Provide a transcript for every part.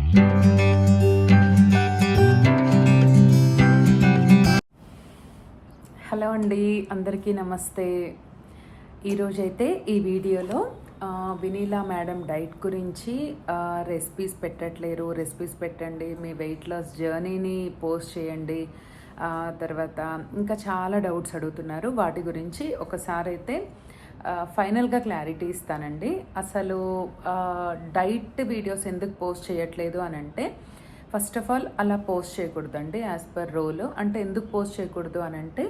Hello అండి, అందరికీ నమస్తే. ఈరోజైతే ఈ వీడియోలో వినీలా మేడం డైట్ గురించి రెసిపీస్ పెట్టట్లేరు, రెసిపీస్ పెట్టండి, మీ వెయిట్ లాస్ జర్నీని పోస్ట్ చేయండి, తర్వాత ఇంకా చాలా డౌట్స్ అడుగుతున్నారు. వాటి గురించి ఒకసారి అయితే ఫైనల్గా క్లారిటీ ఇస్తానండి. అసలు డైట్ వీడియోస్ ఎందుకు పోస్ట్ చేయట్లేదు అని అంటే, ఫస్ట్ ఆఫ్ ఆల్ అలా పోస్ట్ చేయకూడదండి యాజ్ పర్ రూల్. అంటే ఎందుకు పోస్ట్ చేయకూడదు అని అంటే,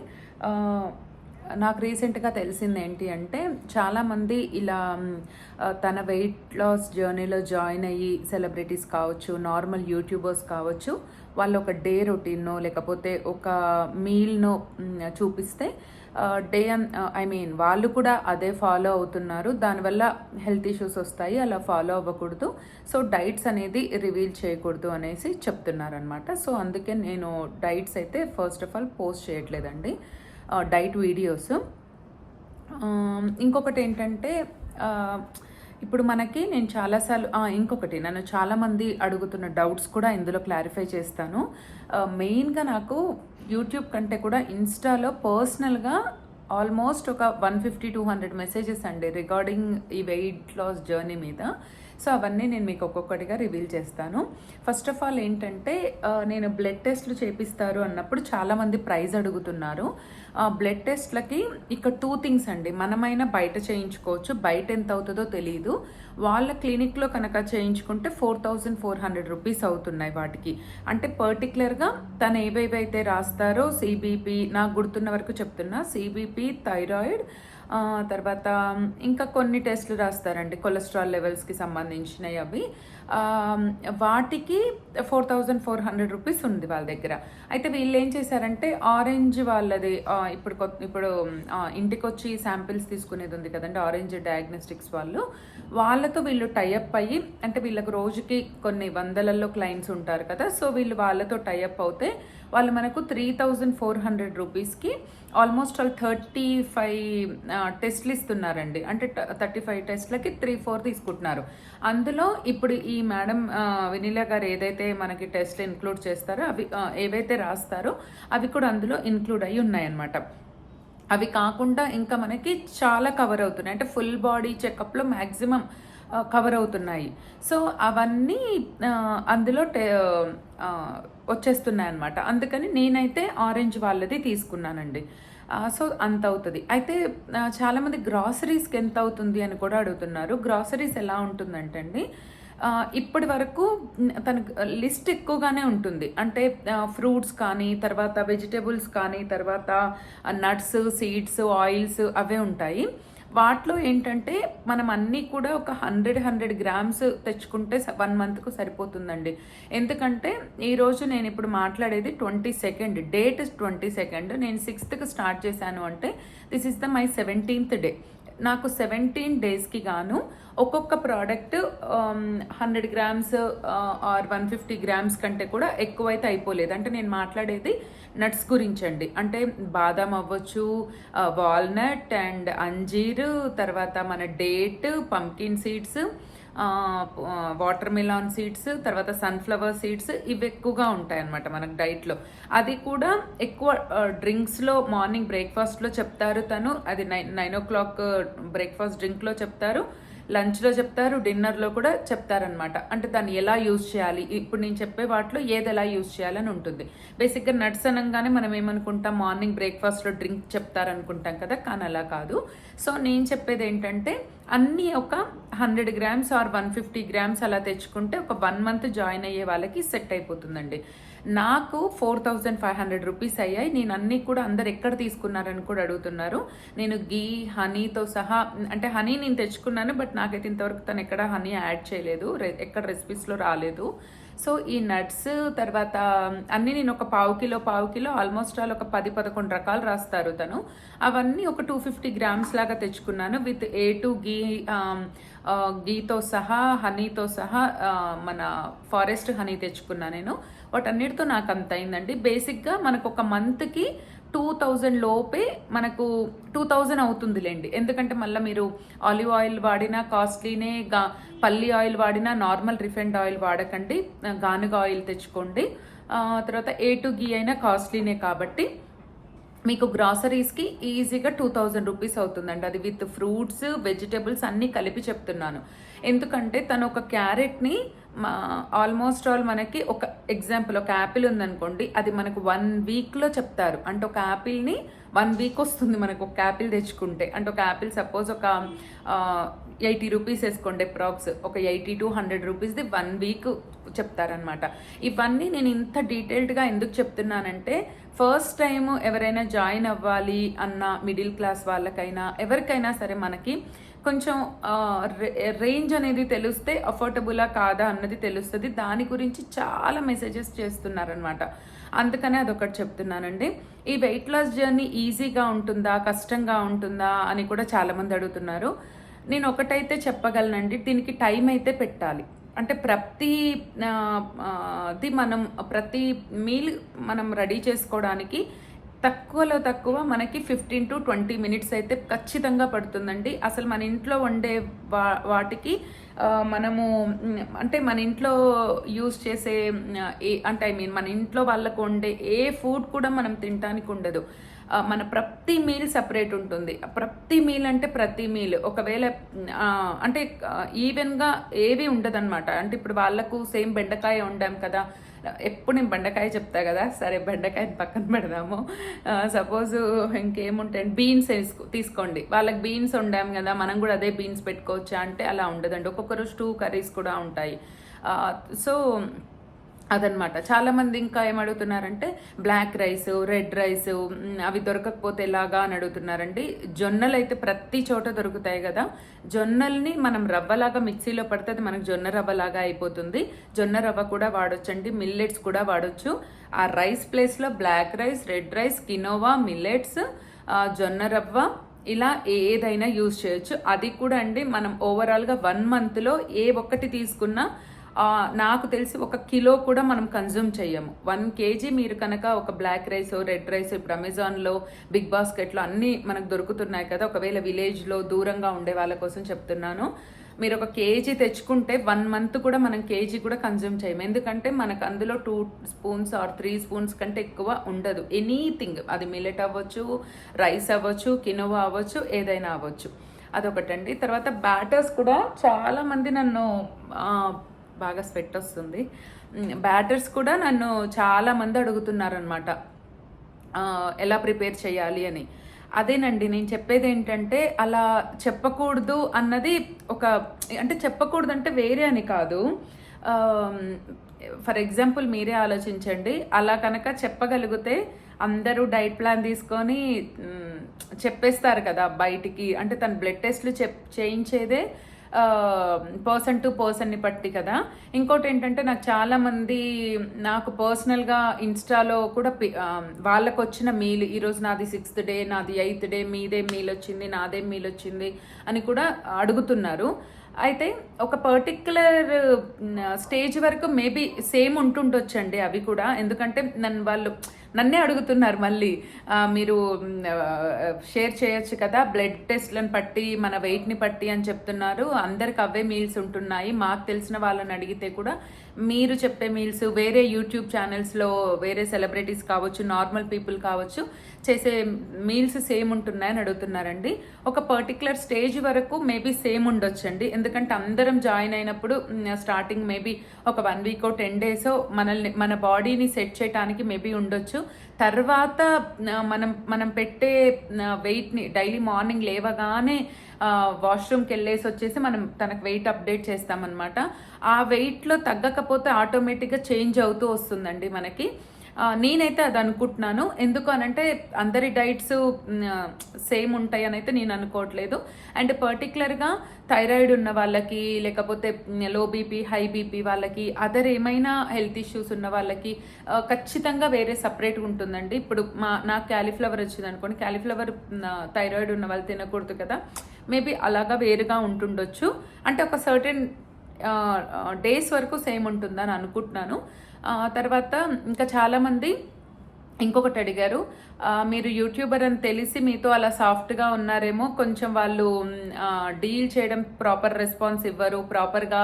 నాకు రీసెంట్గా తెలిసింది ఏంటి అంటే, చాలామంది ఇలా తన వెయిట్ లాస్ జర్నీలో జాయిన్ అయ్యి సెలబ్రిటీస్ కావచ్చు, నార్మల్ యూట్యూబర్స్ కావచ్చు, వాళ్ళు ఒక డే రొటీన్నో లేకపోతే ఒక మీల్నో చూపిస్తే డే వాళ్ళు కూడా అదే ఫాలో అవుతున్నారు. దానివల్ల హెల్త్ ఇష్యూస్ వస్తాయి, అలా ఫాలో అవ్వకూడదు. సో డైట్స్ అనేది రివీల్ చేయకూడదు అనేసి చెప్తున్నారనమాట. సో అందుకే నేను డైట్స్ అయితే ఫస్ట్ ఆఫ్ ఆల్ పోస్ట్ చేయట్లేదండి, డైట్ వీడియోస్. ఇంకొకటి ఏంటంటే, ఇప్పుడు మనకి నేను చాలాసార్లు ఇంకొకటి నన్ను చాలామంది అడుగుతున్న డౌట్స్ కూడా ఇందులో క్లారిఫై చేస్తాను. మెయిన్గా నాకు యూట్యూబ్ కంటే కూడా ఇన్స్టాలో పర్సనల్గా ఆల్మోస్ట్ ఒక 150-200 మెసేజెస్ అండి రిగార్డింగ్ ఈ వెయిట్ లాస్ జర్నీ మీద. సో అవన్నీ నేను మీకు ఒక్కొక్కటిగా రివీల్ చేస్తాను. ఫస్ట్ ఆఫ్ ఆల్ ఏంటంటే, నేను బ్లడ్ టెస్ట్లు చేపిస్తారు అన్నప్పుడు చాలామంది ప్రైజ్ అడుగుతున్నారు. బ్లడ్ టెస్ట్లకి ఇక్కడ 2 థింగ్స్ అండి. మనమైనా బయట చేయించుకోవచ్చు, బయట ఎంత అవుతుందో తెలియదు. వాళ్ళ క్లినిక్లో కనుక చేయించుకుంటే 4400 రూపీస్ అవుతున్నాయి వాటికి. అంటే పర్టికులర్గా తను ఏవేవైతే రాస్తారో, సిబిపి, నాకు గుర్తున్న వరకు చెప్తున్నా, సిబిపి, థైరాయిడ్, తర్వాత ఇంకా కొన్ని టెస్టులు రాస్తారండి కొలెస్ట్రాల్ లెవెల్స్కి సంబంధించినవి. అవి వాటికి 4400 రూపీస్ ఉంది వాళ్ళ దగ్గర. అయితే వీళ్ళు ఏం చేశారంటే, ఆరెంజ్ వాళ్ళది ఇప్పుడు ఇంటికి వచ్చి శాంపిల్స్ తీసుకునేది ఉంది కదండి, ఆరెంజ్ డయాగ్నోస్టిక్స్ వాళ్ళతో వీళ్ళు టైఅప్ అయ్యి, అంటే వీళ్ళకి రోజుకి కొన్ని వందలలో క్లయింట్స్ ఉంటారు కదా, సో వీళ్ళు వాళ్ళతో టైఅప్ అవుతే వాళ్ళు మనకు 3400 రూపీస్కి ఆల్మోస్ట్ వాళ్ళు 35 టెస్ట్లు ఇస్తున్నారండి. అంటే 35 టెస్ట్లకి 3-4 తీసుకుంటున్నారు. అందులో ఇప్పుడు ఈ మేడం వినీలా గారు ఏదైతే మనకి టెస్ట్లు ఇంక్లూడ్ చేస్తారో, అవి ఏవైతే రాస్తారో అవి కూడా అందులో ఇంక్లూడ్ అయ్యి ఉన్నాయన్నమాట. అవి కాకుండా ఇంకా మనకి చాలా కవర్ అవుతున్నాయి, అంటే ఫుల్ బాడీ చెకప్లో మ్యాక్సిమం కవర్ అవుతున్నాయి. సో అవన్నీ అందులో వచ్చేస్తున్నాయి అన్నమాట. అందుకని నేనైతే ఆరెంజ్ వాళ్ళది తీసుకున్నానండి. సో అంత అవుతుంది. అయితే చాలామంది గ్రాసరీస్కి ఎంత అవుతుంది అని కూడా అడుగుతున్నారు. గ్రాసరీస్ ఎలా ఉంటుందంటే అండి, ఇప్పటి వరకు తనకు లిస్ట్ ఎక్కువగానే ఉంటుంది. అంటే ఫ్రూట్స్ కానీ, తర్వాత వెజిటేబుల్స్ కానీ, తర్వాత నట్స్, సీడ్స్, ఆయిల్స్ అవే ఉంటాయి. వాటిలో ఏంటంటే మనం అన్నీ కూడా ఒక 100 గ్రామ్స్ తెచ్చుకుంటే 1 మంత్కు సరిపోతుందండి. ఎందుకంటే ఈరోజు నేను ఇప్పుడు మాట్లాడేది 22nd, డేట్ 22nd, నేను 6th స్టార్ట్ చేశాను అంటే this is my 17th day. నాకు 17 డేస్కి గాను ఒక్కొక్క ప్రోడక్ట్ 100 గ్రామ్స్ ఆర్ 150 గ్రామ్స్ కంటే కూడా ఎక్కువైతే అయిపోలేదు. అంటే నేను మాట్లాడేది నట్స్ గురించి అండి. అంటే బాదాం అవ్వచ్చు, వాల్నట్ అండ్ అంజీరు, తర్వాత మన date, pumpkin seeds, watermelon seeds, తర్వాత సన్ఫ్లవర్ సీడ్స్, ఇవి ఎక్కువగా ఉంటాయి అన్నమాట మనకు డైట్లో. అది కూడా ఎక్కువ డ్రింక్స్లో మార్నింగ్ బ్రేక్ఫాస్ట్లో చెప్తారు తను, అది 9 o'clock బ్రేక్ఫాస్ట్ డ్రింక్లో చెప్తారు, లంచ్లో చెప్తారు, డిన్నర్లో కూడా చెప్తారనమాట. అంటే దాన్ని ఎలా యూజ్ చేయాలి, ఇప్పుడు నేను చెప్పే వాటిలో ఏది ఎలా యూజ్ చేయాలని ఉంటుంది. బేసిక్గా నట్స్ అనగానే మనం ఏమనుకుంటాం, మార్నింగ్ బ్రేక్ఫాస్ట్లో డ్రింక్ చెప్తారనుకుంటాం కదా, కానీ అలా కాదు. సో నేను చెప్పేది ఏంటంటే, అన్నీ ఒక 100 గ్రామ్స్ ఆర్ 150 గ్రామ్స్ అలా తెచ్చుకుంటే ఒక 1 month జాయిన్ అయ్యే వాళ్ళకి సెట్ అయిపోతుందండి. నాకు 4500 రూపీస్ అయ్యాయి. నేను అన్నీ కూడా అందరు ఎక్కడ తీసుకున్నారని కూడా అడుగుతున్నారు. నేను గీ, హనీతో సహా, అంటే హనీ నేను తెచ్చుకున్నాను, బట్ నాకైతే ఇంతవరకు తను ఎక్కడ హనీ యాడ్ చేయలేదు, ఎక్కడ రెసిపీస్లో రాలేదు. సో ఈ నట్స్ తర్వాత అన్నీ నేను ఒక పావు కిలో ఆల్మోస్ట్ ఆల్ ఒక 10-11 రకాలు రాస్తారు తను. అవన్నీ ఒక 250 గ్రామ్స్ లాగా తెచ్చుకున్నాను విత్ A2 గీతో సహా, హనీతో సహా, మన ఫారెస్ట్ హనీ తెచ్చుకున్నా నేను. వాటన్నిటితో నాకు అంత అయిందండి. బేసిక్గా మనకు ఒక మంత్కి 2000 లోపే మనకు 2000 అవుతుందిలేండి. ఎందుకంటే మళ్ళీ మీరు ఆలివ్ ఆయిల్ వాడినా కాస్ట్లీనే, పల్లి ఆయిల్ వాడినా నార్మల్ రిఫైండ్ ఆయిల్ వాడకండి, గానుగ ఆయిల్ తెచ్చుకోండి. తర్వాత ఏ టు గీ అయినా కాస్ట్లీనే కాబట్టి మీకు గ్రాసరీస్కి ఈజీగా 2000 రూపీస్ అవుతుందండి. అది విత్ ఫ్రూట్స్, వెజిటేబుల్స్ అన్నీ కలిపి చెప్తున్నాను. ఎందుకంటే తను ఒక క్యారెట్ని ఆల్మోస్ట్ ఆల్ మనకి ఒక ఎగ్జాంపుల్ ఒక యాపిల్ ఉందనుకోండి, అది మనకు 1 వీక్లో చెప్తారు. అంటే ఒక యాపిల్ని 1 వీక్ వస్తుంది మనకు ఒక యాపిల్ తెచ్చుకుంటే. అంటే ఒక యాపిల్ సపోజ్ ఒక 80 రూపీస్ వేసుకోండి అప్రాక్స్, ఒక 80 to 100 రూపీస్ది 1 వీక్ చెప్తారనమాట. ఇవన్నీ నేను ఇంత డీటెయిల్డ్గా ఎందుకు చెప్తున్నానంటే, ఫస్ట్ టైం ఎవరైనా జాయిన్ అవ్వాలి అన్న మిడిల్ క్లాస్ వాళ్ళకైనా ఎవరికైనా సరే మనకి కొంచెం రేంజ్ అనేది తెలిస్తే అఫోర్డబులా కాదా అన్నది తెలుస్తుంది. దాని గురించి చాలా మెసేజెస్ చేస్తున్నారనమాట. అందుకనే అదొకటి చెప్తున్నానండి. ఈ వెయిట్ లాస్ జర్నీ ఈజీగా ఉంటుందా, కష్టంగా ఉంటుందా అని కూడా చాలామంది అడుగుతున్నారు. నేను ఒకటైతే చెప్పగలనండి, దీనికి టైం అయితే పెట్టాలి. అంటే ప్రతి మీల్ మనం రెడీ చేసుకోవడానికి తక్కువలో తక్కువ మనకి 15 to 20 మినిట్స్ అయితే ఖచ్చితంగా పడుతుందండి. అసలు మన ఇంట్లో వండే వాటికి మనము అంటే మన ఇంట్లో యూజ్ చేసే మన ఇంట్లో వాళ్ళకు వండే ఏ ఫుడ్ కూడా మనం తినడానికి ఉండదు. మన ప్రతి మీల్ సపరేట్ ఉంటుంది. ప్రతి మీల్ అంటే ప్రతి మీల్ ఒకవేళ అంటే ఈవెన్గా ఏవి ఉండదన్నమాట. అంటే ఇప్పుడు వాళ్ళకు సేమ్ బెండకాయ వండాం కదా, ఎప్పుడు నేను బెండకాయ చెప్తా కదా, సరే బెండకాయని పక్కన పెడదాము. సపోజ్ ఇంకేముంటాయి, బీన్స్ తీసుకోండి, వాళ్ళకి బీన్స్ వండాం కదా మనం కూడా అదే బీన్స్ పెట్టుకోవచ్చా అంటే అలా ఉండదండి. ఒక్కొక్క రోజు 2 కర్రీస్ కూడా ఉంటాయి. సో అదనమాట. చాలామంది ఇంకా ఏమడుగుతున్నారంటే బ్లాక్ రైస్, రెడ్ రైస్ అవి దొరకకపోతే ఎలాగా అని అడుగుతున్నారండి. జొన్నలు అయితే ప్రతి చోట దొరుకుతాయి కదా, జొన్నల్ని మనం రవ్వలాగా మిక్సీలో పడితే అది మనకు జొన్న రవ్వలాగా అయిపోతుంది. జొన్న రవ్వ కూడా వాడొచ్చండి, మిల్లెట్స్ కూడా వాడొచ్చు. ఆ రైస్ ప్లేస్లో black rice, red rice, quinoa, millets, జొన్న రవ్వ ఇలా ఏదైనా యూజ్ చేయొచ్చు. అది కూడా అండి మనం ఓవరాల్గా 1 మంత్లో ఏ ఒక్కటి తీసుకున్నా నాకు తెలిసి 1 కిలో కూడా మనం కన్జ్యూమ్ చేయము. 1 kg మీరు కనుక ఒక బ్లాక్ రైస్, రెడ్ రైస్ ఇప్పుడు అమెజాన్లో, బిగ్ బాస్కెట్లో అన్నీ మనకు దొరుకుతున్నాయి కదా. ఒకవేళ విలేజ్లో దూరంగా ఉండే వాళ్ళ కోసం చెప్తున్నాను, మీరు 1 kg తెచ్చుకుంటే 1 మంత్ కూడా మనం కేజీ కూడా కన్జ్యూమ్ చేయము. ఎందుకంటే మనకు అందులో 2 స్పూన్స్ ఆర్ 3 స్పూన్స్ కంటే ఎక్కువ ఉండదు. ఎనీథింగ్, అది మిల్లెట్ అవ్వచ్చు, రైస్ అవ్వచ్చు, కినోవా అవ్వచ్చు, ఏదైనా అవ్వచ్చు. అదొకటండి. తర్వాత బ్యాటర్స్ కూడా చాలామంది నన్ను బాగా స్వెట్ వస్తుంది, బ్యాటర్స్ కూడా నన్ను చాలామంది అడుగుతున్నారనమాట ఎలా ప్రిపేర్ చేయాలి అని. అదేనండి నేను చెప్పేది ఏంటంటే, అలా చెప్పకూడదు అన్నది అంటే చెప్పకూడదు అంటే వేరే అని కాదు. ఫర్ ఎగ్జాంపుల్ మీరే ఆలోచించండి, అలా కనుక చెప్పగలిగితే అందరూ డైట్ ప్లాన్ తీసుకొని చెప్పేస్తారు కదా బయటికి. అంటే తన బ్లడ్ టెస్ట్లు చేయించేదే పర్సన్ టు పర్సన్ని బట్టి కదా. ఇంకోటి ఏంటంటే, నాకు పర్సనల్గా ఇన్స్టాలో కూడా వాళ్ళకు వచ్చిన మీల్, ఈరోజు నాది 6th డే, నాది 8th డే, మీదే మీల్ వచ్చింది, నాదే మీల్ వచ్చింది అని కూడా అడుగుతున్నారు. అయితే ఒక పర్టిక్యులర్ స్టేజ్ వరకు మేబీ సేమ్ ఉంటుండొచ్చండి అవి కూడా. ఎందుకంటే వాళ్ళు నన్నే అడుగుతున్నారు మళ్ళీ, మీరు షేర్ చేయొచ్చు కదా బ్లడ్ టెస్ట్లను బట్టి, మన వెయిట్ని బట్టి అని చెప్తున్నారు. అందరికి అవే మీల్స్ ఉంటున్నాయి. మాకు తెలిసిన వాళ్ళని అడిగితే కూడా మీరు చెప్పే మీల్స్ వేరే యూట్యూబ్ ఛానల్స్లో వేరే సెలబ్రిటీస్ కావచ్చు, నార్మల్ పీపుల్ కావచ్చు, చేసే మీల్స్ సేమ్ ఉంటున్నాయని అడుగుతున్నారండి. ఒక పర్టికులర్ స్టేజ్ వరకు మేబీ సేమ్ ఉండొచ్చండి. ఎందుకంటే అందరం జాయిన్ అయినప్పుడు స్టార్టింగ్ మేబీ ఒక 1 వీక్ 10 డేస్ మన బాడీని సెట్ చేయడానికి మేబీ ఉండొచ్చు. తర్వాత మనం పెట్టే వెయిట్ని డైలీ మార్నింగ్ లేవగానే వాష్రూమ్కి వెళ్ళేసి వచ్చేసి మనం తనకు వెయిట్ అప్డేట్ చేస్తామన్నమాట. ఆ వెయిట్లో తగ్గకపోతే ఆటోమేటిక్గా చేంజ్ అవుతూ వస్తుందండి మనకి. నేనైతే అది అనుకుంటున్నాను. ఎందుకు అనంటే అందరి డైట్స్ సేమ్ ఉంటాయి అని అయితే నేను అనుకోవట్లేదు. అండ్ పర్టికులర్గా థైరాయిడ్ ఉన్న వాళ్ళకి, లేకపోతే లో బీపీ, హై బీపీ వాళ్ళకి, అదర్ ఏమైనా హెల్త్ ఇష్యూస్ ఉన్న వాళ్ళకి ఖచ్చితంగా వేరే సపరేట్గా ఉంటుందండి. ఇప్పుడు నాకు క్యాలీఫ్లవర్ వచ్చింది అనుకోండి, క్యాలీఫ్లవర్ థైరాయిడ్ ఉన్న వాళ్ళు తినకూడదు కదా, మేబీ అలాగా వేరుగా ఉంటుండొచ్చు. అంటే ఒక సర్టెన్ డేస్ వరకు సేమ్ ఉంటుందని అనుకుంటున్నాను. తర్వాత ఇంకా చాలామంది ఇంకొకటి అడిగారు, మీరు యూట్యూబర్ అని తెలిసి మీతో అలా సాఫ్ట్గా ఉన్నారేమో, కొంచెం వాళ్ళు డీల్ చేయడం ప్రాపర్ రెస్పాన్స్ ఇవ్వరు, ప్రాపర్గా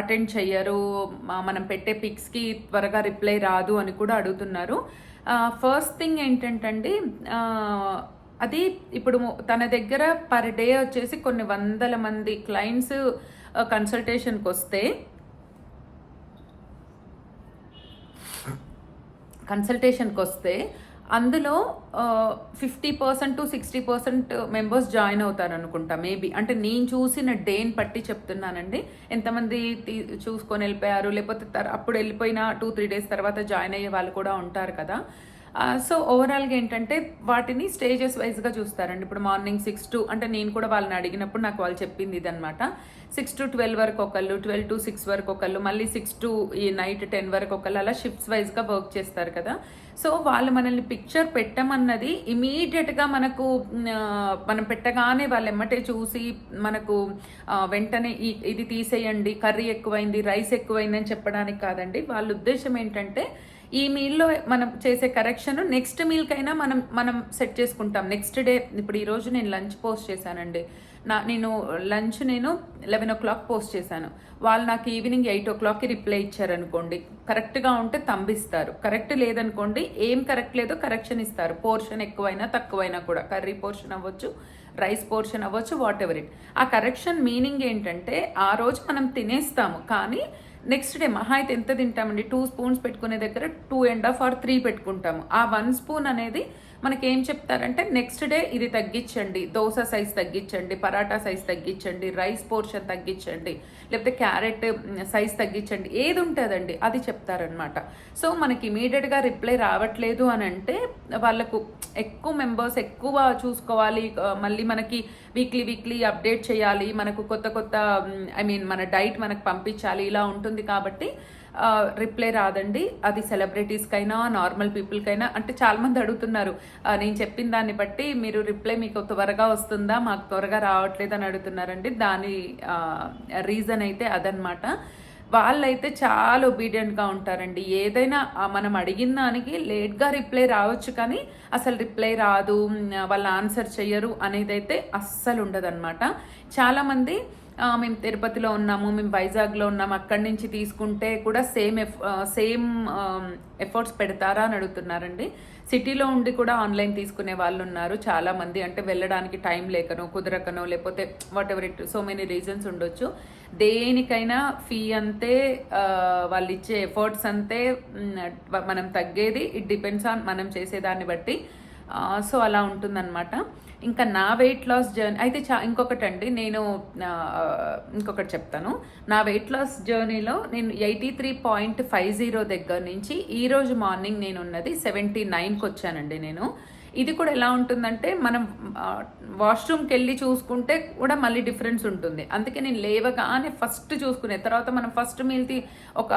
అటెండ్ చెయ్యరు, మనం పెట్టే పిక్స్కి త్వరగా రిప్లై రాదు అని కూడా అడుగుతున్నారు. ఫస్ట్ థింగ్ ఏంటంటే అది ఇప్పుడు తన దగ్గర పర్ డే వచ్చేసి కొన్ని వందల మంది క్లయింట్స్ కన్సల్టేషన్కి వస్తే అందులో 50% to 60% మెంబర్స్ జాయిన్ అవుతారు అనుకుంటా, మేబీ. అంటే నేను చూసిన డేని బట్టి చెప్తున్నానండి. ఎంతమంది చూసుకొని వెళ్ళిపోయారు, లేకపోతే అప్పుడు వెళ్ళిపోయిన 2-3 డేస్ తర్వాత జాయిన్ అయ్యే వాళ్ళు కూడా ఉంటారు కదా. సో ఓవరాల్గా ఏంటంటే వాటిని స్టేజెస్ వైజ్గా చూస్తారండి. ఇప్పుడు మార్నింగ్ 6 to, అంటే నేను కూడా వాళ్ళని అడిగినప్పుడు నాకు వాళ్ళు చెప్పింది ఇదనమాట. 6 to 12 వరకు ఒకళ్ళు, 12 to 6 వరకు ఒకళ్ళు, మళ్ళీ 6 to ఈ నైట్ 10 వరకు ఒకళ్ళు, అలా షిఫ్ట్స్ వైజ్గా వర్క్ చేస్తారు కదా. సో వాళ్ళు మనల్ని పిక్చర్ పెట్టమన్నది ఇమీడియట్గా మనం పెట్టగానే వాళ్ళు ఎమ్మటే చూసి మనకు వెంటనే ఇది తీసేయండి, కర్రీ ఎక్కువైంది, రైస్ ఎక్కువైంది అని చెప్పడానికి కాదండి. వాళ్ళ ఉద్దేశం ఏంటంటే ఈ మీల్లో మనం చేసే కరెక్షన్ నెక్స్ట్ మీల్కైనా మనం సెట్ చేసుకుంటాం. నెక్స్ట్ డే, ఇప్పుడు ఈరోజు నేను లంచ్ పోస్ట్ చేశానండి. నేను 11 o'clock పోస్ట్ చేశాను. వాళ్ళు నాకు ఈవినింగ్ 8 o'clockకి రిప్లై ఇచ్చారనుకోండి, కరెక్ట్గా ఉంటే తంబిస్తారు, కరెక్ట్ లేదనుకోండి ఏం కరెక్ట్ లేదో కరెక్షన్ ఇస్తారు. పోర్షన్ ఎక్కువైనా తక్కువైనా కూడా, కర్రీ పోర్షన్ అవ్వచ్చు, రైస్ పోర్షన్ అవ్వచ్చు, వాట్ ఎవర్ ఇట్. ఆ కరెక్షన్ మీనింగ్ ఏంటంటే ఆ రోజు మనం తినేస్తాము, కానీ నెక్స్ట్ డే మహా అయితే ఎంత తింటామండి, 2 spoons పెట్టుకునే దగ్గర 2.5 or 3 పెట్టుకుంటాము. ఆ 1 spoon అనేది మనకేం చెప్తారంటే నెక్స్ట్ డే ఇది తగ్గించండి, దోశ సైజ్ తగ్గించండి, పరాటా సైజ్ తగ్గించండి, రైస్ పోర్షన్ తగ్గించండి, లేకపోతే క్యారెట్ సైజ్ తగ్గించండి, ఏది ఉంటుందండి అది చెప్తారనమాట. సో మనకి ఇమీడియట్గా రిప్లై రావట్లేదు అని అంటే వాళ్ళకు ఎక్కువ మెంబర్స్ ఎక్కువ చూసుకోవాలి, మళ్ళీ మనకి వీక్లీ అప్డేట్ చేయాలి, మనకు కొత్త మన డైట్ మనకు పంపించాలి, ఇలా ఉంటుంది కాబట్టి రిప్లై రాదండి. అది సెలబ్రిటీస్కైనా నార్మల్ పీపుల్కైనా. అంటే చాలామంది అడుగుతున్నారు, నేను చెప్పిన దాన్ని బట్టి మీరు రిప్లై మీకు త్వరగా వస్తుందా, మాకు త్వరగా రావట్లేదు అని అడుగుతున్నారండి. దాని రీజన్ అయితే అదనమాట. వాళ్ళైతే చాలా ఒబీడియంట్గా ఉంటారండి. ఏదైనా మనం అడిగిన దానికి లేట్గా రిప్లై రావచ్చు, కానీ అసలు రిప్లై రాదు, వాళ్ళు ఆన్సర్ చెయ్యరు అనేది అయితే అస్సలు ఉండదన్నమాట. చాలామంది మేము తిరుపతిలో ఉన్నాము, మేము వైజాగ్లో ఉన్నాము, అక్కడి నుంచి తీసుకుంటే కూడా సేమ్ ఎఫర్ట్స్ పెడతారా అని అడుగుతున్నారండి. సిటీలో ఉండి కూడా ఆన్లైన్ తీసుకునే వాళ్ళు ఉన్నారు చాలామంది. అంటే వెళ్ళడానికి టైం లేకనో కుదరకనో, లేకపోతే what ever it, so many reasons ఉండొచ్చు. దేనికైనా ఫీ అంతే, వాళ్ళు ఇచ్చే ఎఫర్ట్స్ అంతే, మనం తగ్గేది ఇట్ డిపెండ్స్ ఆన్ మనం చేసేదాన్ని బట్టి. సో అలా ఉంటుందన్నమాట. ఇంకా నా వెయిట్ లాస్ జర్నీ అయితే ఇంకొకటి అండి, నేను ఇంకొకటి చెప్తాను. నా వెయిట్ లాస్ జర్నీలో నేను 83.50 దగ్గర నుంచి ఈరోజు మార్నింగ్ నేను ఉన్నది 79కి వచ్చానండి నేను. ఇది కూడా ఎలా ఉంటుందంటే మనం వాష్రూమ్కి వెళ్ళి చూసుకుంటే కూడా మళ్ళీ డిఫరెన్స్ ఉంటుంది. అందుకే నేను లేవగానే ఫస్ట్ చూసుకునే తర్వాత మనం ఫస్ట్ మీల్కి ఒక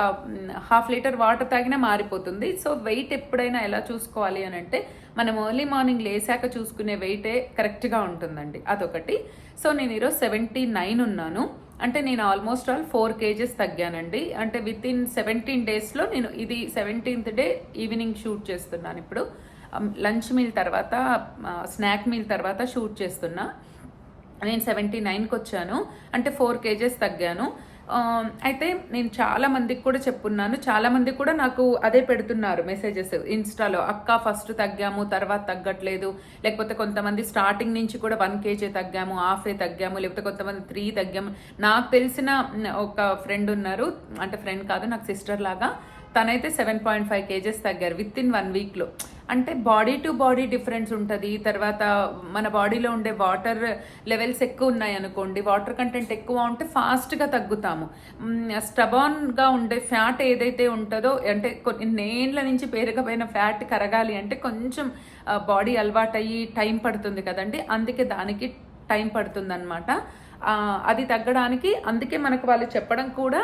1/2 లీటర్ వాటర్ తాగినా మారిపోతుంది. సో వెయిట్ ఎప్పుడైనా ఎలా చూసుకోవాలి అని అంటే మనం ఎర్లీ మార్నింగ్ లేసాక చూసుకునే వెయిటే కరెక్ట్గా ఉంటుందండి, అదొకటి. సో నేను ఈరోజు 79 ఉన్నాను. అంటే నేను ఆల్మోస్ట్ 4 kgs తగ్గానండి. అంటే వితిన్ 17 daysలో నేను ఇది 17th డే ఈవినింగ్ షూట్ చేస్తున్నాను. ఇప్పుడు లంచ్ మీల్ తర్వాత, స్నాక్ మీల్ తర్వాత షూట్ చేస్తున్నా. నేను 79కి వచ్చాను, అంటే 4 kgs తగ్గాను. అయితే నేను చాలా మందికి కూడా చెప్పున్నాను, చాలా మంది కూడా నాకు అదే పెడుతున్నారు మెసేజెస్ ఇన్స్టాలో, అక్క ఫస్ట్ తగ్గాము తర్వాత తగ్గట్లేదు, లేకపోతే కొంతమంది స్టార్టింగ్ నుంచి కూడా 1 kg తగ్గాము, హాఫే తగ్గాము, లేకపోతే కొంతమంది 3 తగ్గాము. నాకు తెలిసిన ఒక ఫ్రెండ్ ఉన్నారు, అంటే ఫ్రెండ్ కాదు నాకు సిస్టర్ లాగా, తనైతే 7.5 kgs తగ్గారు విత్ ఇన్ 1 వీక్లో. అంటే బాడీ టు బాడీ డిఫరెన్స్ ఉంటుంది. తర్వాత మన బాడీలో ఉండే వాటర్ లెవెల్స్ ఎక్కువ ఉన్నాయి అనుకోండి, వాటర్ కంటెంట్ ఎక్కువ ఉంటే ఫాస్ట్గా తగ్గుతాము. స్టబాన్గా ఉండే ఫ్యాట్ ఏదైతే ఉంటుందో, అంటే కొన్నేళ్ళ నుంచి పేరుకపోయిన ఫ్యాట్ కరగాలి అంటే కొంచెం బాడీ అలవాటయ్యి టైం పడుతుంది కదండి, అందుకే దానికి టైం పడుతుంది అనమాట. అది తగ్గడానికి. అందుకే మనకు వాళ్ళు చెప్పడం కూడా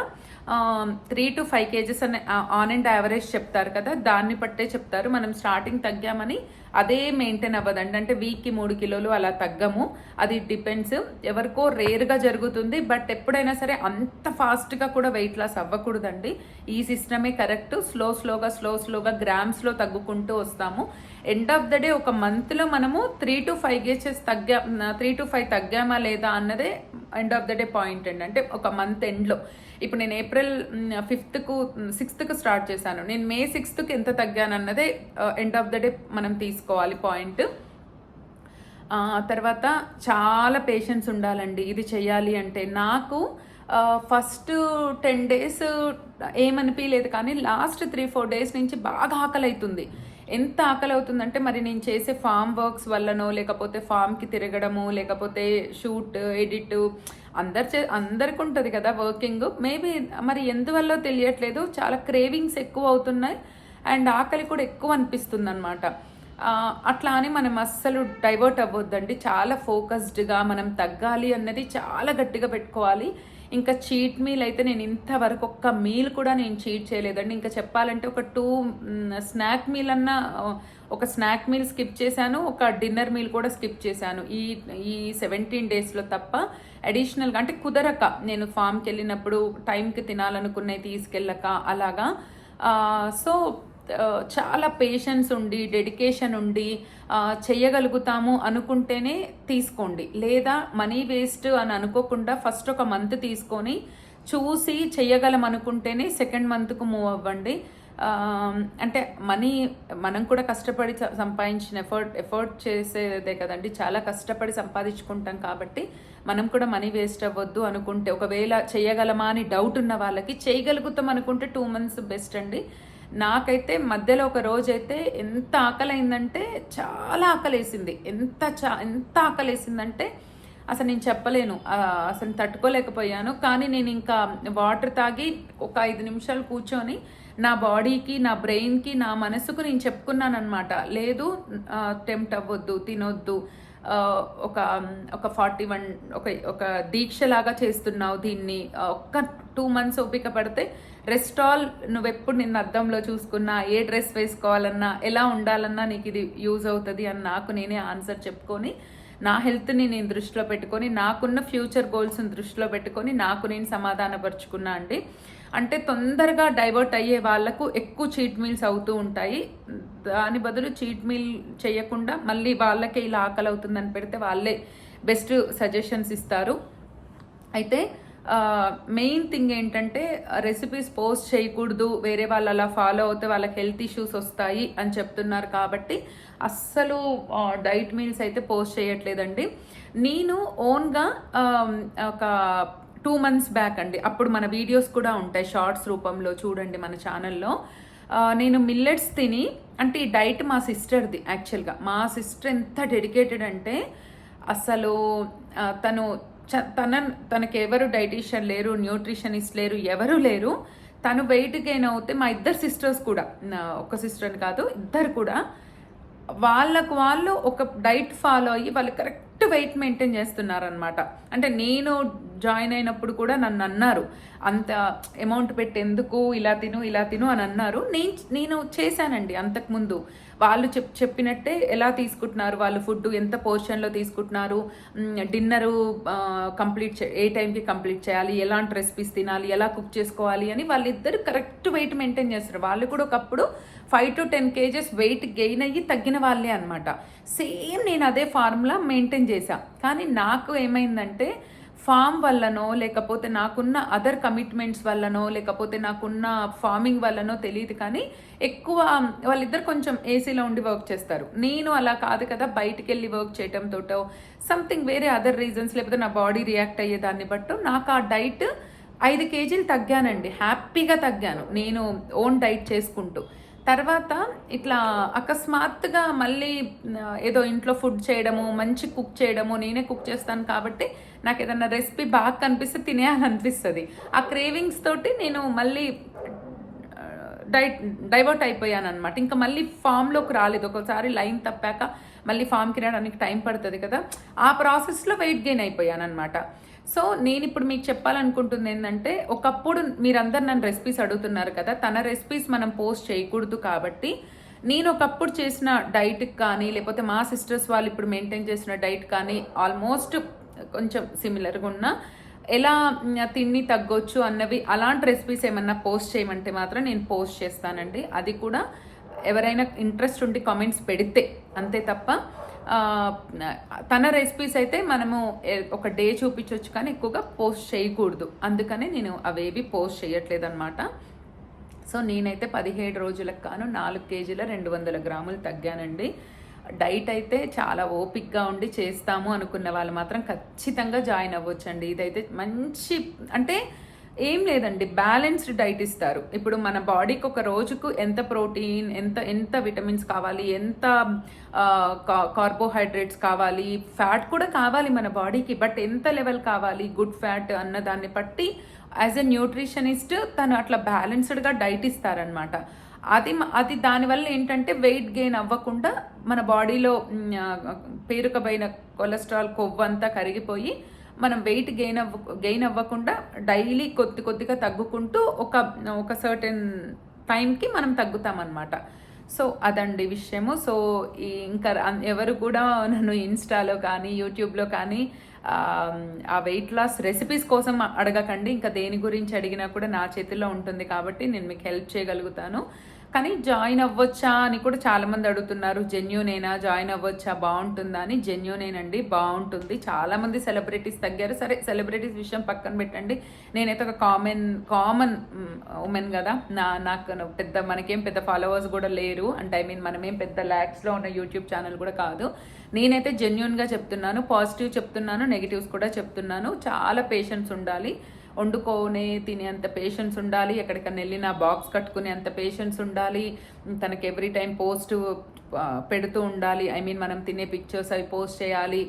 3 to 5 కేజెస్ అని ఆన్ అండ్ యావరేజ్ చెప్తారు కదా, దాన్ని బట్టే చెప్తారు. మనం స్టార్టింగ్ తగ్గామని అదే మెయింటైన్ అవ్వదండి. అంటే వీక్కి 3 కిలోలు అలా తగ్గము. అది డిపెండ్స్, ఎవరికో రేర్గా జరుగుతుంది. బట్ ఎప్పుడైనా సరే అంత ఫాస్ట్గా కూడా వెయిట్ లాస్ అవ్వకూడదండి. ఈ సిస్టమే కరెక్ట్. స్లోగా గ్రామ్స్లో తగ్గుకుంటూ వస్తాము. ఎండ్ ఆఫ్ ద డే ఒక మంత్లో మనము 3 to 5 కేజెస్ 3 to 5 తగ్గామా లేదా అన్నదే end of the day point అండి. అంటే ఒక మంత్ ఎండ్లో ఇప్పుడు నేను ఏప్రిల్ 6th స్టార్ట్ చేశాను. నేను మే 6th ఎంత తగ్గాను అన్నదే ఎండ్ ఆఫ్ ద డే మనం తీసుకోవాలి పాయింట్. తర్వాత చాలా పేషెన్స్ ఉండాలండి ఇది చెయ్యాలి అంటే. నాకు ఫస్ట్ 10 days ఏమనిపించలేదు, కానీ లాస్ట్ 3-4 days నుంచి బాగా ఆకలి అవుతుంది. ఎంత ఆకలి అవుతుందంటే మరి నేను చేసే ఫామ్ వర్క్స్ వల్లనో, లేకపోతే ఫామ్కి తిరగడము, లేకపోతే షూట్ ఎడిట్ అందరికి ఉంటుంది కదా వర్కింగ్. మేబీ మరి ఎందువల్ల తెలియట్లేదు, చాలా క్రేవింగ్స్ ఎక్కువ అవుతున్నాయి అండ్ ఆకలి కూడా ఎక్కువ అనిపిస్తుంది అనమాట. అట్లా అని మనం అస్సలు డైవర్ట్ అవ్వద్దండి. చాలా ఫోకస్డ్గా మనం తగ్గాలి అన్నది చాలా గట్టిగా పెట్టుకోవాలి. ఇంకా చీట్ మీల్ అయితే నేను ఇంతవరకు ఒక్క మీల్ కూడా నేను చీట్ చేయలేదండి. ఇంకా చెప్పాలంటే ఒక 2 స్నాక్ మీల్ అన్నా, ఒక స్నాక్ మీల్ స్కిప్ చేశాను, ఒక డిన్నర్ మీల్ కూడా స్కిప్ చేశాను ఈ 17 daysలో తప్ప. అడిషనల్గా అంటే కుదరక, నేను ఫామ్కి వెళ్ళినప్పుడు టైంకి తినాలనుకున్నవి తీసుకెళ్ళక అలాగా. సో చాలా పేషెన్స్ ఉండి, డెడికేషన్ ఉండి చెయ్యగలుగుతాము అనుకుంటేనే తీసుకోండి. లేదా మనీ వేస్ట్ అని అనుకోకుండా ఫస్ట్ ఒక మంత్ తీసుకొని చూసి చెయ్యగలం అనుకుంటేనే సెకండ్ మంత్కు మూవ్ అవ్వండి. అంటే మనీ మనం కూడా కష్టపడి సంపాదించిన ఎఫర్ట్ చేసేదే కదండి. చాలా కష్టపడి సంపాదించుకుంటాం కాబట్టి మనం కూడా మనీ వేస్ట్ అవ్వద్దు అనుకుంటే, ఒకవేళ చేయగలమా అని డౌట్ ఉన్న వాళ్ళకి, చేయగలుగుతాం అనుకుంటే 2 months బెస్ట్ అండి. నాకైతే మధ్యలో ఒక రోజైతే ఎంత ఆకలైందంటే చాలా ఆకలేసింది. ఎంత ఆకలేసిందంటే అసలు నేను చెప్పలేను, అసలు తట్టుకోలేకపోయాను. కానీ నేను ఇంకా వాటర్ తాగి ఒక 5 నిమిషాలు కూర్చొని నా బాడీకి, నా బ్రెయిన్కి, నా మనసుకు నేను చెప్పుకున్నాను అనమాట, లేదు టెంప్ట్ అవ్వద్దు, తినొద్దు, ఒక 41 ఒక దీక్షలాగా చేస్తున్నావు దీన్ని, ఒక్క 2 months ఓపిక పడితే రెస్ట్ ఆల్ నువ్వెప్పుడు నిన్న అద్దంలో చూసుకున్నా, ఏ డ్రెస్ వేసుకోవాలన్నా, ఎలా ఉండాలన్నా నీకు ఇది యూజ్ అవుతుంది అని నాకు నేనే ఆన్సర్ చెప్పుకొని, నా హెల్త్ని నేను దృష్టిలో పెట్టుకొని, నాకున్న ఫ్యూచర్ గోల్స్ని దృష్టిలో పెట్టుకొని నాకు నేను సమాధానపరుచుకున్నా అండి. అంటే తొందరగా డైవర్ట్ అయ్యే వాళ్ళకు ఎక్కువ చీట్ మీల్స్ అవుతూ ఉంటాయి. దాని బదులు చీట్ మీల్ చేయకుండా మళ్ళీ వాళ్ళకే ఇలా ఆకలి అవుతుందని పెడితే వాళ్ళే బెస్ట్ సజెషన్స్ ఇస్తారు. అయితే మెయిన్ థింగ్ ఏంటంటే రెసిపీస్ పోస్ట్ చేయకూడదు, వేరే వాళ్ళు అలా ఫాలో అవుతే వాళ్ళకి హెల్త్ ఇష్యూస్ వస్తాయి అని చెప్తున్నారు కాబట్టి అస్సలు డైట్ మీల్స్ అయితే పోస్ట్ చేయట్లేదండి. నేను ఓన్గా ఒక 2 months బ్యాక్ అండి, అప్పుడు మన వీడియోస్ కూడా ఉంటాయి షార్ట్స్ రూపంలో చూడండి మన ఛానల్లో. నేను మిల్లెట్స్ తిని, అంటే ఈ డైట్ మా సిస్టర్ది యాక్చువల్గా. మా సిస్టర్ ఎంత డెడికేటెడ్ అంటే అసలు తనకి ఎవరు డైటీషియన్ లేరు, న్యూట్రిషనిస్ట్ లేరు, ఎవరు లేరు. తను వెయిట్ గెయిన్ అవుతే మా ఇద్దరు సిస్టర్స్ కూడా, ఒక సిస్టర్ అని కాదు ఇద్దరు కూడా, వాళ్ళు ఒక డైట్ ఫాలో అయ్యి వాళ్ళు కరెక్ట్ వెయిట్ మెయింటైన్ చేస్తున్నారనమాట. అంటే నేను జాయిన్ అయినప్పుడు కూడా నన్ను అన్నారు, అంత అమౌంట్ పెట్టి ఎందుకు ఇలా తిను అని అన్నారు. నేను చేశానండి అంతకుముందు. వాళ్ళు చెప్పినట్టే ఎలా తీసుకుంటున్నారు, వాళ్ళు ఫుడ్ ఎంత పోర్షన్లో తీసుకుంటున్నారు, డిన్నరు ఏ టైంకి కంప్లీట్ చేయాలి, ఎలాంటి రెసిపీస్ తినాలి, ఎలా కుక్ చేసుకోవాలి అని వాళ్ళిద్దరు కరెక్ట్ వెయిట్ మెయింటైన్ చేస్తారు. వాళ్ళు కూడా ఒకప్పుడు 5 to 10 kgs వెయిట్ గెయిన్ అయ్యి తగ్గిన వాళ్ళే అనమాట. సేమ్ నేను అదే ఫార్ములా మెయింటైన్ చేశా. కానీ నాకు ఏమైందంటే ఫామ్ వల్లనో, లేకపోతే నాకున్న అదర్ కమిట్మెంట్స్ వల్లనో, లేకపోతే నాకున్న ఫార్మింగ్ వల్లనో తెలియదు, కానీ ఎక్కువ వాళ్ళిద్దరు కొంచెం ఏసీలో ఉండి వర్క్ చేస్తారు. నేను అలా కాదు కదా, బయటికి వెళ్ళి వర్క్ చేయడంతో సంథింగ్ వేరే అదర్ రీజన్స్, లేకపోతే నా బాడీ రియాక్ట్ అయ్యేదాన్ని బట్టు నాకు ఆ డైట్ 5 kgs తగ్గానండి. హ్యాపీగా తగ్గాను నేను ఓన్ డైట్ చేసుకుంటూ. తర్వాత ఇట్లా అకస్మాత్తుగా మళ్ళీ ఏదో ఇంట్లో ఫుడ్ చేయడము, మంచి కుక్ చేయడము, నేనే కుక్ చేస్తాను కాబట్టి నాకు ఏదన్నా రెసిపీ బాగా కనిపిస్తే తినేయాలనిపిస్తుంది. ఆ క్రేవింగ్స్ తోటి నేను మళ్ళీ డైవర్ట్ అయిపోయాను అనమాట. ఇంకా మళ్ళీ ఫామ్లోకి రాలేదు. ఒకసారి లైన్ తప్పాక మళ్ళీ ఫామ్కి రావడానికి టైం పడుతుంది కదా, ఆ ప్రాసెస్లో వెయిట్ గెయిన్ అయిపోయాను అనమాట. సో నేనిప్పుడు మీకు చెప్పాలనుకుంటుంది ఏంటంటే, ఒకప్పుడు మీరందరూ నన్ను రెసిపీస్ అడుగుతున్నారు కదా! తన రెసిపీస్ మనం పోస్ట్ చేయకూడదు కాబట్టి, నేను ఒకప్పుడు చేసిన డైట్‌కి కానీ, లేకపోతే మా సిస్టర్స్ వాళ్ళు ఇప్పుడు మెయింటైన్ చేసిన డైట్ కానీ, ఆల్మోస్ట్ కొంచెం సిమిలర్‌గా ఉన్న ఎలా తిండి తగ్గొచ్చు అన్నవి అలాంటి రెసిపీస్ ఏమన్నా పోస్ట్ చేయమంటే మాత్రం నేను పోస్ట్ చేస్తానండి. అది కూడా ఎవరైనా ఇంట్రెస్ట్ ఉండి కామెంట్స్ పెడితే అంతే తప్ప తన రెసిపీస్ అయితే మనము ఒక డే చూపించవచ్చు కానీ ఎక్కువగా పోస్ట్ చేయకూడదు. అందుకనే నేను అవేవి పోస్ట్ చేయట్లేదన్నమాట. సో నేనైతే 17 రోజులకు గాను 4 కేజీల 200 గ్రాములు తగ్గానండి. డైట్ అయితే చాలా ఓపిక్గా ఉండి చేస్తాము అనుకున్న వాళ్ళు మాత్రం ఖచ్చితంగా జాయిన్ అవ్వచ్చండి. ఇదైతే మంచి అంటే ఏం లేదండి, బ్యాలెన్స్డ్ డైట్ ఇస్తారు. ఇప్పుడు మన బాడీకి ఒక రోజుకు ఎంత ప్రోటీన్, ఎంత ఎంత విటమిన్స్ కావాలి, ఎంత కార్బోహైడ్రేట్స్ కావాలి, ఫ్యాట్ కూడా కావాలి మన బాడీకి. బట్ ఎంత లెవెల్ కావాలి గుడ్ ఫ్యాట్ అన్న దాన్ని బట్టి యాజ్ ఎ న్యూట్రిషనిస్ట్ తను అట్లా బ్యాలెన్స్డ్గా డైట్ ఇస్తారనమాట. అది దానివల్ల ఏంటంటే వెయిట్ గెయిన్ అవ్వకుండా మన బాడీలో పేరుకబైన కొలెస్ట్రాల్ కొవ్వంతా కరిగిపోయి మనం వెయిట్ గెయిన్ అవ్వకుండా డైలీ కొద్దిగా తగ్గుకుంటూ ఒక సర్టెన్ టైంకి మనం తగ్గుతామన్నమాట. సో అదండి విషయము. సో ఇంకా ఎవరు కూడా నన్ను ఇన్స్టాలో కానీ యూట్యూబ్లో కానీ ఆ వెయిట్ లాస్ రెసిపీస్ కోసం అడగకండి. ఇంకా దేని గురించి అడిగినా కూడా నా చేతిలో ఉంటుంది కాబట్టి నేను మీకు హెల్ప్ చేయగలుగుతాను. కానీ జాయిన్ అవ్వచ్చా అని కూడా చాలామంది అడుగుతున్నారు. జెన్యూనేనా, జాయిన్ అవ్వచ్చా, బాగుంటుందా అని. జెన్యూనేనండి, బాగుంటుంది. చాలామంది సెలబ్రిటీస్ తగ్గారు. సరే సెలబ్రిటీస్ విషయం పక్కన పెట్టండి. నేనైతే ఒక కామన్ ఉమెన్ కదా, నాకు మనకేం పెద్ద ఫాలోవర్స్ కూడా లేరు. అంటే మనమేం పెద్ద ల్యాక్స్లో ఉన్న యూట్యూబ్ ఛానల్ కూడా కాదు. నేనైతే జెన్యూన్గా చెప్తున్నాను, పాజిటివ్ చెప్తున్నాను, నెగిటివ్స్ కూడా చెప్తున్నాను. చాలా పేషెన్స్ ఉండాలి, వండుకోనే తినేంత పేషెన్స్ ఉండాలి, ఎక్కడికన్నా వెళ్ళినా బాక్స్ కట్టుకునే అంత పేషెన్స్ ఉండాలి, తనకి ఎవ్రీ టైం పోస్ట్ పెడుతూ ఉండాలి. మనం తినే పిక్చర్స్ అవి పోస్ట్ చేయాలి,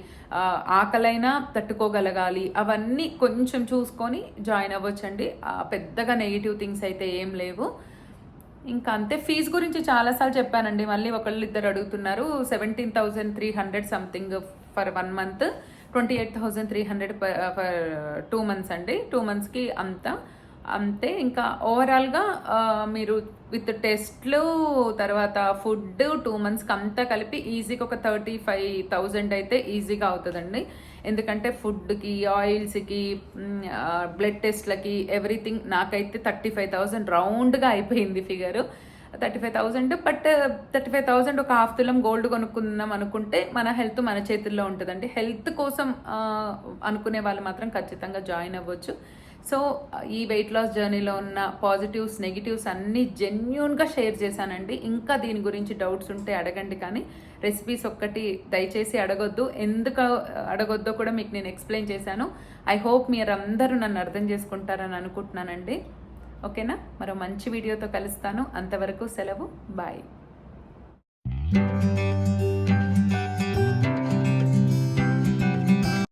ఆకలైనా తట్టుకోగలగాలి. అవన్నీ కొంచెం చూసుకొని జాయిన్ అవ్వచ్చండి. పెద్దగా నెగిటివ్ థింగ్స్ అయితే ఏం లేవు. ఇంకా అంతే. ఫీజు గురించి చాలాసార్లు చెప్పానండి, మళ్ళీ ఒకళ్ళిద్దరు అడుగుతున్నారు. 17,300 something for 1 month, 28,300 for 2 months అండి. 2 మంత్స్కి అంతే. ఇంకా ఓవరాల్గా మీరు విత్ టెస్ట్లు తర్వాత ఫుడ్ 2 మంత్స్కి అంతా కలిపి ఈజీగా ఒక 35,000 అయితే ఈజీగా అవుతుందండి. ఎందుకంటే ఫుడ్కి, ఆయిల్స్కి, బ్లడ్ టెస్ట్లకి, ఎవ్రీథింగ్ నాకైతే 35,000 రౌండ్గా అయిపోయింది ఫిగరు. 35,000. బట్ 35,000 ఒక హాఫ్ తులం గోల్డ్ కొనుక్కుందాం అనుకుంటే మన హెల్త్ మన చేతుల్లో ఉంటుందండి. హెల్త్ కోసం అనుకునే వాళ్ళు మాత్రం ఖచ్చితంగా జాయిన్ అవ్వచ్చు. సో ఈ వెయిట్ లాస్ జర్నీలో ఉన్న పాజిటివ్స్, నెగిటివ్స్ అన్నీ జెన్యూన్గా షేర్ చేశానండి. ఇంకా దీని గురించి డౌట్స్ ఉంటే అడగండి, కానీ రెసిపీస్ ఒక్కటి దయచేసి అడగొద్దు. ఎందుకు అడగొద్దో కూడా మీకు నేను ఎక్స్ప్లెయిన్ చేశాను. ఐ హోప్ మీరందరూ నన్ను అర్థం చేసుకుంటారని అనుకుంటున్నానండి. ఓకేనా? మరో మంచి వీడియోతో కలుస్తాను. అంతవరకు సెలవు. బాయ్.